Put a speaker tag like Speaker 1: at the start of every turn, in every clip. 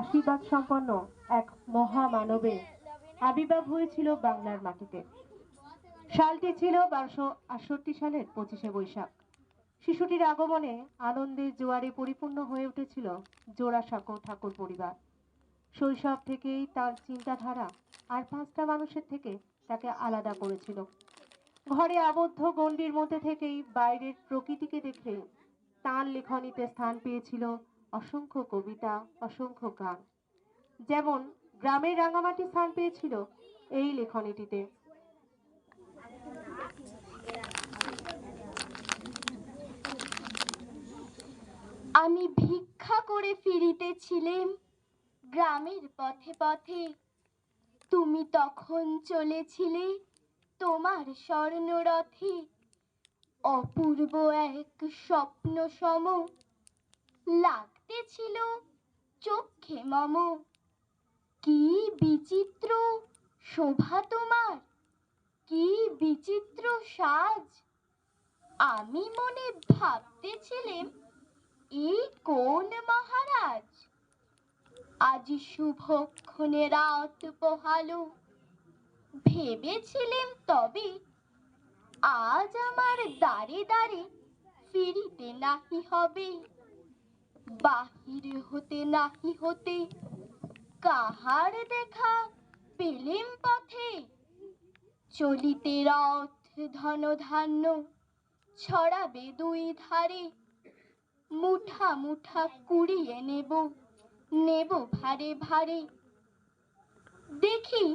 Speaker 1: আশীর্বাদ সম্পন্ন এক মহামানবের আবির্ভাব হয়েছিল বাংলার মাটিতে। সালটি ছিল 1268 সালের 25শে বৈশাখ। শিশুটির আগমনে আনন্দের জোয়ারে পরিপূর্ণ হয়ে উঠেছিল জোড়াসাঁকো ঠাকুর পরিবার। শৈশব থেকেই তার চিন্তাধারা আর 5টা মানুষের থেকে তাকে আলাদা করেছিল। ঘরে আবদ্ধ গণ্ডির মধ্যে থেকেই বাইরের প্রকৃতিকে দেখে তার লেখনীতে স্থান পেয়েছিল অসংখ্য কবিতা, অসংখ্য গান। যেমন গ্রামের রাঙামাটি স্থান পেয়েছিল এই লেখনীটিতে।
Speaker 2: আমি ভিক্ষা করে ফিরিতেছিলেম গ্রামের পথে পথে, তুমি তখন চলেছিলে তোমার স্বর্ণরথে। অপূর্ব এক স্বপ্ন সম লাগতেছিল চোখে মম। কি বিচিত্র শোভা তোমার, কি বিচিত্র সাজ। আমি মনে ভাবতেছিলেম এই কোন মহারাজ। আজি শুভক্ষণে রাত পোহালো, ভেবেছিলেম তবে আজ আমার দ্বারে দ্বারে ফিরিতে নাহি হবে। বাহির হতে নাহি হতে কাহার দেখা পেলেম পথে। চলিতে রথ ধন ধান্য ছড়াবে দুই ধারে। মুঠা মুঠা কুড়িয়ে নেব, নেব ভারে ভারে। দেখি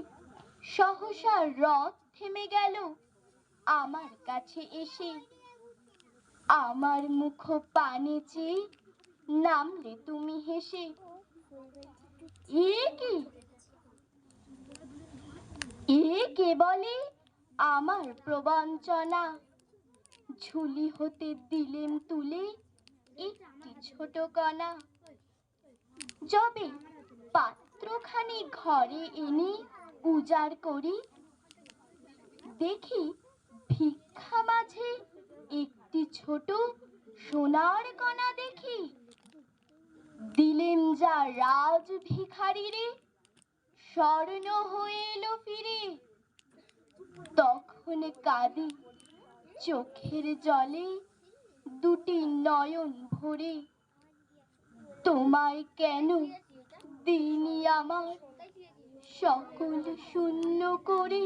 Speaker 2: সহসা রথ থেমে গেল আমার কাছে এসে। আমার মুখ পানে চেয়ে নামলে তুমি হেসে। এ কি, এ কে বলে আমার প্রবঞ্চনা। ঝুলি হতে দিলেম তুলে একটি ছোট কণা। যবে পাত্রখানি ঘরে এনে উজাড় করি, দেখি ভিক্ষা মাঝে একটি ছোট সোনার কণা দেখি। দিলেম যা রাজ ভিখারিরে, স্বর্ণ হয়ে এলো ফিরে। তখন কাঁদি চোখের জলে দুটি নয়ন ভরে। তোমায় কেন দিইনি আমার সকল শূন্য করে।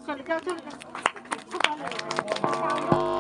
Speaker 1: চলে যাও, চলে যাও। খুব ভালো।